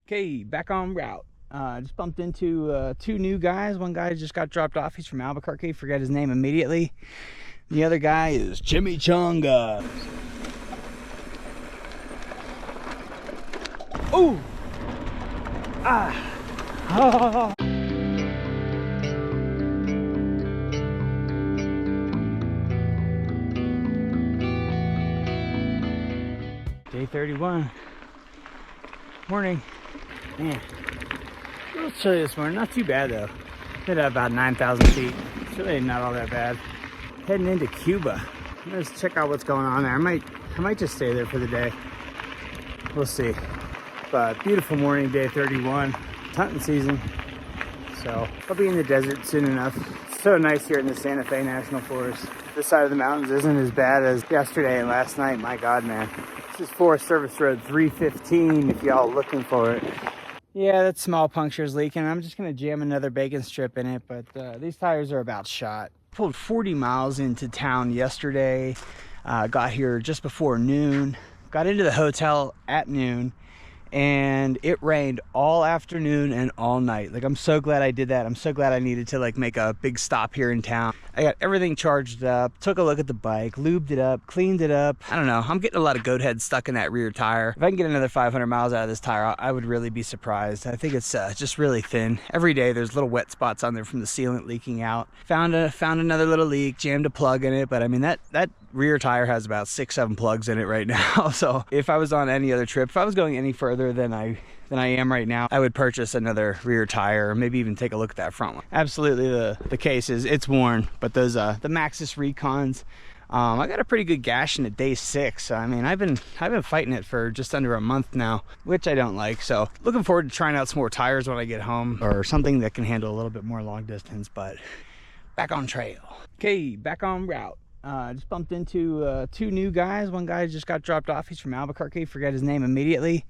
Okay, back on route. Just bumped into two new guys. One guy just got dropped off. He's from Albuquerque. Forget his name immediately. The other guy is Chimichanga. Ooh! Ah! Oh. Day 31. Morning. Man, a little chilly this morning. Not too bad though. Hit up about 9,000 feet. It's really not all that bad. Heading into Cuba. Let's check out what's going on there. I might just stay there for the day. We'll see. But beautiful morning, day 31. It's hunting season. So I'll be in the desert soon enough. It's so nice here in the Santa Fe National Forest. This side of the mountains isn't as bad as yesterday and last night. My God, man. This is Forest Service Road 315 if y'all looking for it. Yeah, that small puncture's leaking. I'm just gonna jam another bacon strip in it, but these tires are about shot. Pulled 40 miles into town yesterday. Got here just before noon. Got into the hotel at noon, and it rained all afternoon and all night. Like, I'm so glad I did that. I'm so glad I needed to like make a big stop here in town. I got everything charged up, took a look at the bike, lubed it up, cleaned it up. I don't know, I'm getting a lot of goat head stuck in that rear tire. If I can get another 500 miles out of this tire, I would really be surprised. I think it's just really thin. Every day there's little wet spots on there from the sealant leaking out. Found another little leak, jammed a plug in it, but I mean that rear tire has about 6-7 plugs in it right now. So if I was on any other trip, if I was going any further than I am right now, I would purchase another rear tire, or maybe even take a look at that front one. Absolutely, the case is it's worn, but those the Maxxis Rekons, I got a pretty good gash in at day 6. I mean, I've been fighting it for just under a month now, which I don't like. So looking forward to trying out some more tires when I get home, or something that can handle a little bit more long distance. But back on trail. Okay, back on route. Just bumped into two new guys. One guy just got dropped off. He's from Albuquerque. Forget his name immediately.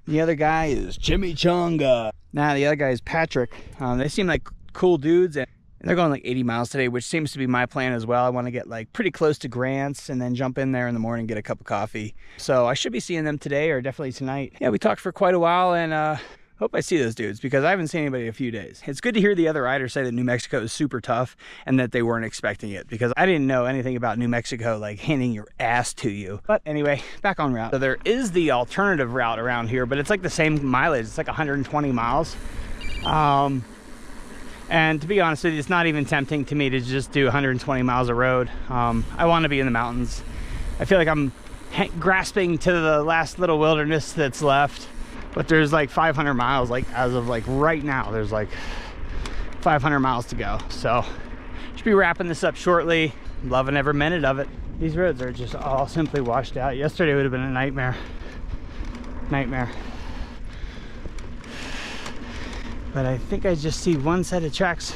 The other guy is Chimichanga. Now the other guy is Patrick. They seem like cool dudes, and they're going like 80 miles today, which seems to be my plan as well. I want to get like pretty close to Grant's and then jump in there in the morning, get a cup of coffee. So I should be seeing them today, or definitely tonight. Yeah, we talked for quite a while, and hope I see those dudes, because I haven't seen anybody in a few days. It's good to hear the other riders say that New Mexico is super tough and that they weren't expecting it, because I didn't know anything about New Mexico like handing your ass to you. But anyway, back on route. So there is the alternative route around here, but it's like the same mileage. It's like 120 miles. And to be honest with you, it's not even tempting to me to just do 120 miles of road. I want to be in the mountains. I feel like I'm grasping to the last little wilderness that's left. But there's like 500 miles, like as of like right now, there's like 500 miles to go. So should be wrapping this up shortly. Loving every minute of it. These roads are just all simply washed out. Yesterday would have been a nightmare. But I think I just see one set of tracks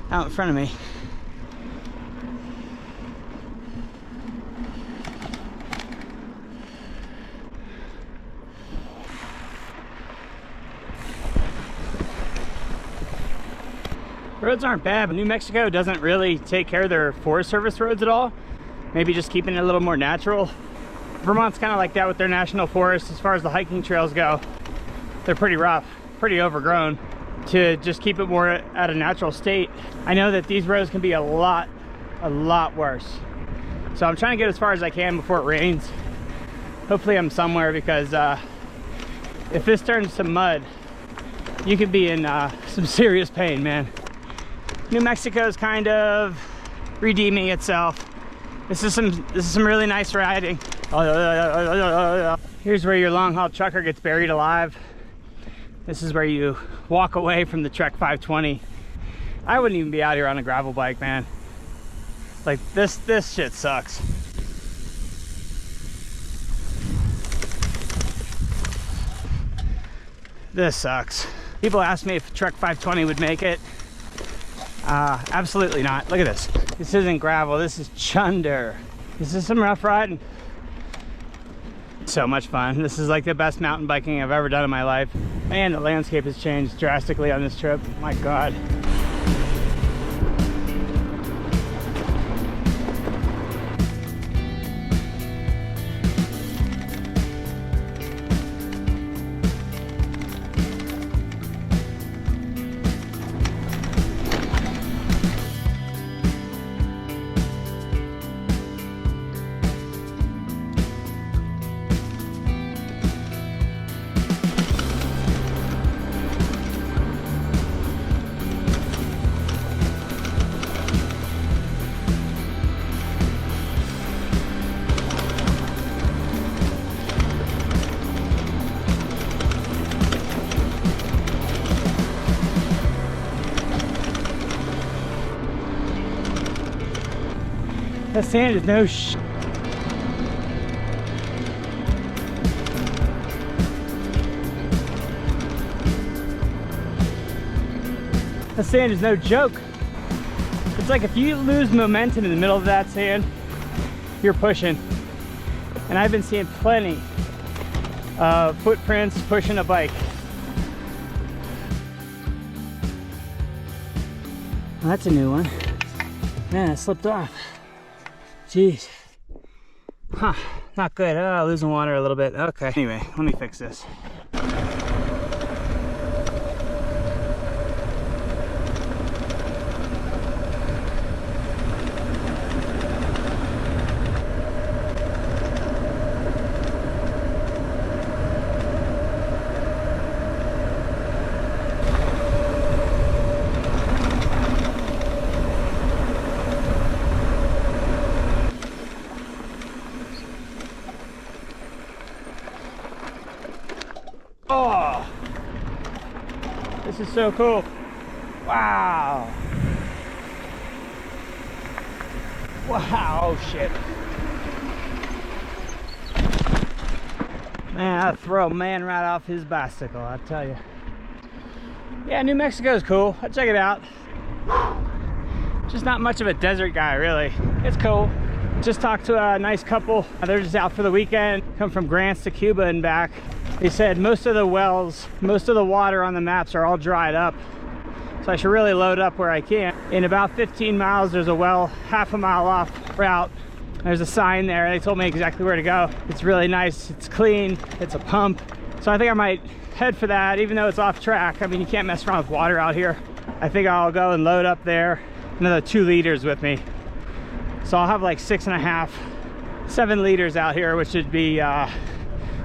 out in front of me. Roads aren't bad, but New Mexico doesn't really take care of their Forest Service roads at all. Maybe just keeping it a little more natural. Vermont's kind of like that with their national forests. As far as the hiking trails go, they're pretty rough, pretty overgrown. To just keep it more at a natural state, I know that these roads can be a lot worse. So I'm trying to get as far as I can before it rains. Hopefully I'm somewhere, because if this turns to mud, you could be in some serious pain, man. New Mexico's kind of redeeming itself. This is some really nice riding. Here's where your long haul trucker gets buried alive. This is where you walk away from the Trek 520. I wouldn't even be out here on a gravel bike, man. Like this shit sucks. This sucks. People ask me if Trek 520 would make it. Absolutely not. Look at this. This isn't gravel, this is chunder. This is some rough riding. So much fun. This is like the best mountain biking I've ever done in my life. And the landscape has changed drastically on this trip. My God. That sand is no That sand is no joke. It's like if you lose momentum in the middle of that sand, you're pushing. And I've been seeing plenty of footprints pushing a bike. Well, that's a new one. Man, it slipped off. Jeez. Huh, not good. Oh, losing water a little bit. Okay. Anyway, let me fix this. Oh, this is so cool. Wow. Wow, oh shit. Man, I'd throw a man right off his bicycle, I tell you. Yeah, New Mexico is cool. I'll check it out. Just not much of a desert guy, really. It's cool. Just talked to a nice couple. They're just out for the weekend. Come from Grants to Cuba and back. They said most of the wells, most of the water on the maps are all dried up. So I should really load up where I can. In about 15 miles, there's a well half a mile off route. There's a sign there. They told me exactly where to go. It's really nice. It's clean. It's a pump. So I think I might head for that, even though it's off track. I mean, you can't mess around with water out here. I think I'll go and load up there. Another 2 liters with me. So I'll have like 6.5, 7 liters out here, which should be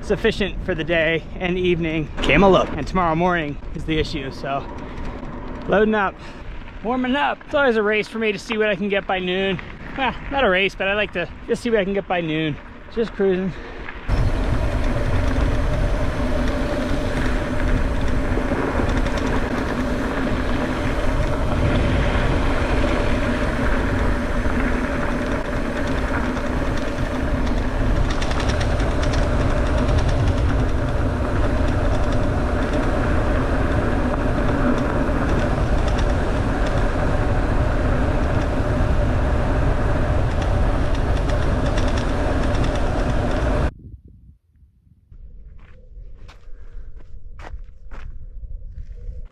sufficient for the day and evening. Camel up. And tomorrow morning is the issue. So loading up, warming up. It's always a race for me to see what I can get by noon. Well, not a race, but I like to just see what I can get by noon. Just cruising.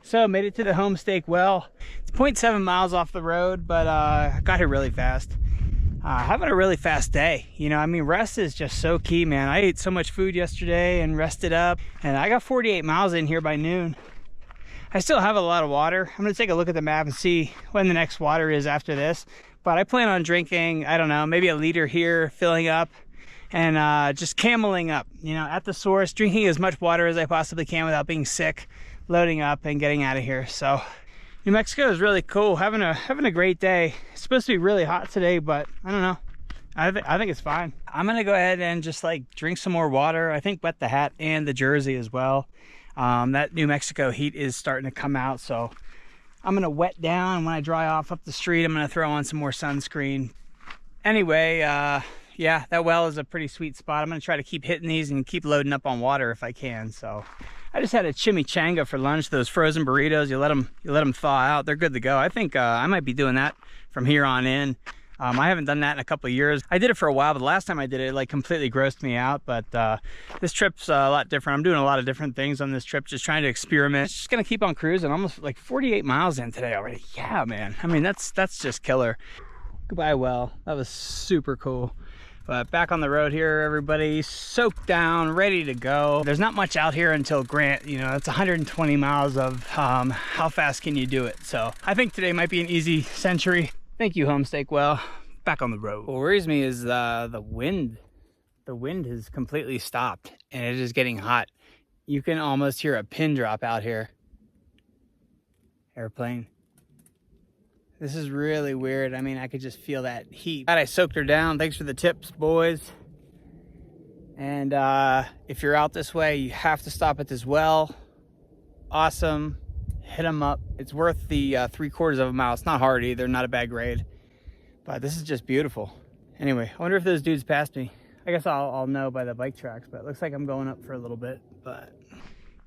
So made it to the homestake well. It's 0.7 miles off the road, but I got here really fast. Having a really fast day. You know, I mean, rest is just so key, man. I ate so much food yesterday and rested up, and I got 48 miles in here by noon. I still have a lot of water. I'm gonna take a look at the map and see when the next water is after this. But I plan on drinking, I don't know, maybe a liter here, filling up, and just cameling up, you know, at the source, drinking as much water as I possibly can without being sick, loading up and getting out of here. So New Mexico is really cool. Having a great day. It's supposed to be really hot today, but I don't know. I think it's fine. I'm gonna go ahead and just like drink some more water. I think wet the hat and the jersey as well. That New Mexico heat is starting to come out, so I'm gonna wet down. When I dry off up the street, I'm gonna throw on some more sunscreen. Anyway, yeah, that well is a pretty sweet spot. I'm gonna try to keep hitting these and keep loading up on water if I can. So I just had a chimichanga for lunch. Those frozen burritos, you let them thaw out. They're good to go. I think I might be doing that from here on in. I haven't done that in a couple of years. I did it for a while, but the last time I did it, like completely grossed me out. But this trip's a lot different. I'm doing a lot of different things on this trip, just trying to experiment. Just gonna keep on cruising. Almost like 48 miles in today already. Yeah, man. I mean, that's just killer. Goodbye, well. That was super cool. But back on the road here, everybody soaked down, ready to go. There's not much out here until Grant. You know, it's 120 miles of how fast can you do it. So I think today might be an easy century. Thank you, homestake well. Back on the road. What worries me is the wind. The wind has completely stopped and it is getting hot. You can almost hear a pin drop out here. Airplane. This is really weird. I mean, I could just feel that heat. I soaked her down. Thanks for the tips, boys. And if you're out this way, you have to stop at this well. Awesome. Hit them up. It's worth the 3/4 of a mile. It's not hard either. Not a bad grade. But this is just beautiful. Anyway, I wonder if those dudes passed me. I guess I'll know by the bike tracks, but it looks like I'm going up for a little bit. But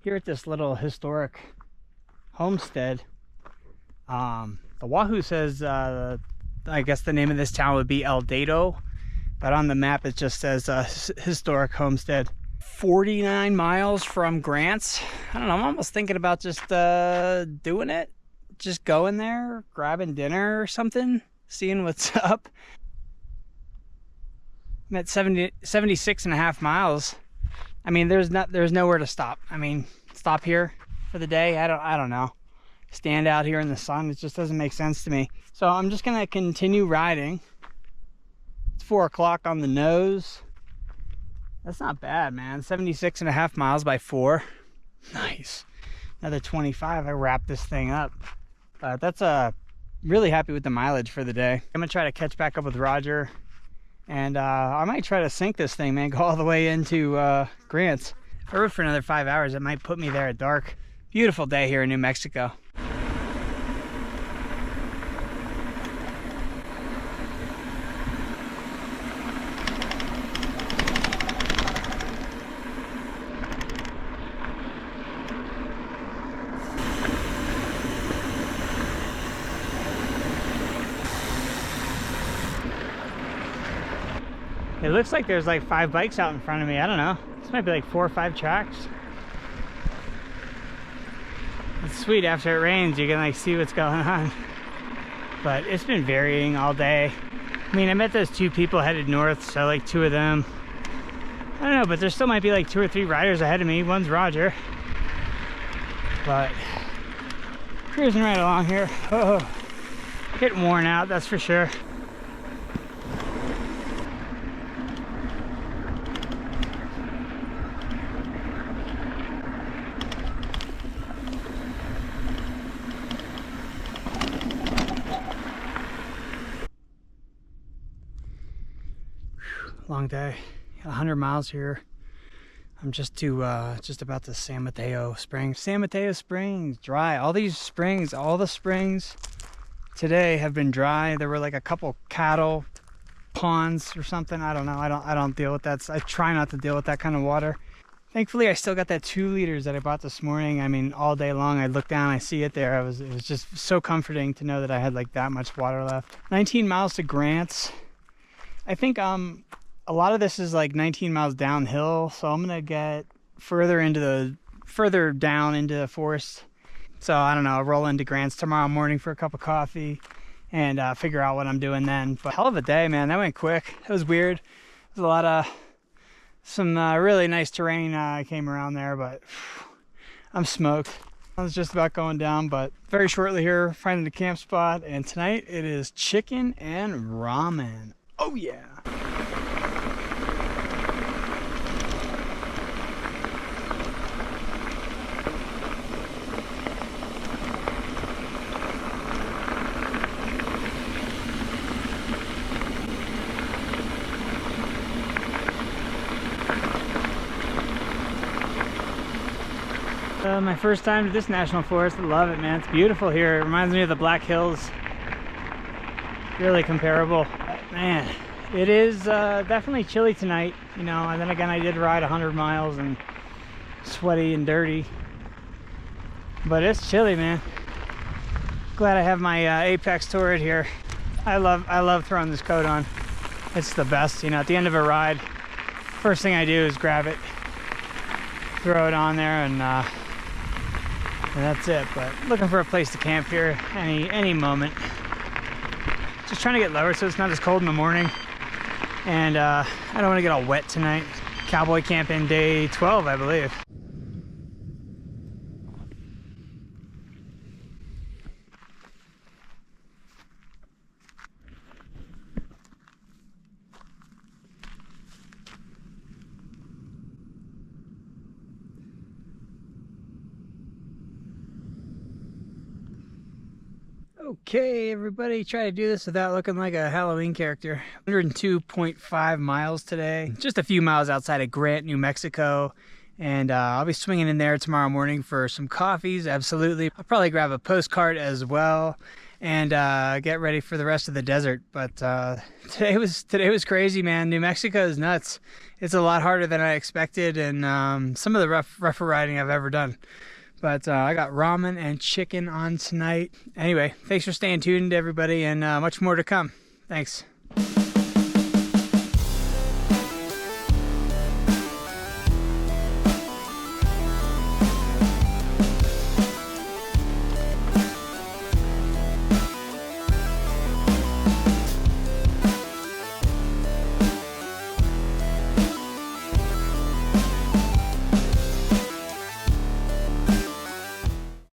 here at this little historic homestead, the Wahoo says, I guess the name of this town would be El Dado, but on the map it just says historic homestead. 49 miles from Grants. I don't know, I'm almost thinking about just doing it. Just going there, grabbing dinner or something, seeing what's up. I'm at 76 and a half miles. I mean, there's nowhere to stop. I mean, stop here for the day. I don't know. Stand out here in the sun. It just doesn't make sense to me. So I'm just gonna continue riding. It's 4 o'clock on the nose. That's not bad, man. 76 and a half miles by 4. Nice. Another 25. I wrap this thing up. That's really happy with the mileage for the day. I'm gonna try to catch back up with Roger, and I might try to sink this thing, man. Go all the way into Grants. If I rode for another 5 hours, it might put me there at dark. Beautiful day here in New Mexico. It looks like there's like 5 bikes out in front of me. I don't know. This might be like 4 or 5 tracks. It's sweet, after it rains you can like see what's going on. But it's been varying all day. I mean, I met those 2 people headed north, so like 2 of them. I don't know, but there still might be like 2 or 3 riders ahead of me. One's Roger. But cruising right along here. Oh, getting worn out, that's for sure. Long day, 100 miles here. I'm just about to San Mateo Springs. San Mateo Springs, dry. All these springs, all the springs today have been dry. There were like a couple cattle ponds or something. I don't know. I don't deal with that. I try not to deal with that kind of water. Thankfully, I still got that 2 liters that I bought this morning. I mean, all day long, I look down, I see it there. It was just so comforting to know that I had like that much water left. 19 miles to Grants. I think a lot of this is like 19 miles downhill, so I'm gonna get further down into the forest. So I don't know, I'll roll into Grants tomorrow morning for a cup of coffee and figure out what I'm doing then. But hell of a day, man. That went quick. It was weird. There's a lot of some really nice terrain came around there, but I'm smoked. I was just about going down, but very shortly here, finding a camp spot, and tonight it is chicken and ramen. Oh yeah. My first time to this national forest. I love it, man. It's beautiful here. It reminds me of the Black Hills. Really comparable. But, man, it is definitely chilly tonight, you know, and then again I did ride 100 miles and sweaty and dirty. But it's chilly, man. Glad I have my Apex Torrid here. I love throwing this coat on. It's the best, you know, at the end of a ride, first thing I do is grab it, throw it on there, and that's it. But looking for a place to camp here any moment. Just trying to get lower so it's not as cold in the morning, and I don't want to get all wet tonight. Cowboy camping day 12, I believe. Okay, everybody, try to do this without looking like a Halloween character. 102.5 miles today. Just a few miles outside of Grant, New Mexico. And I'll be swinging in there tomorrow morning for some coffees, absolutely. I'll probably grab a postcard as well and get ready for the rest of the desert. But today was crazy, man. New Mexico is nuts. It's a lot harder than I expected, and some of the rougher riding I've ever done. But I got ramen and chicken on tonight. Anyway, thanks for staying tuned, everybody, and much more to come. Thanks.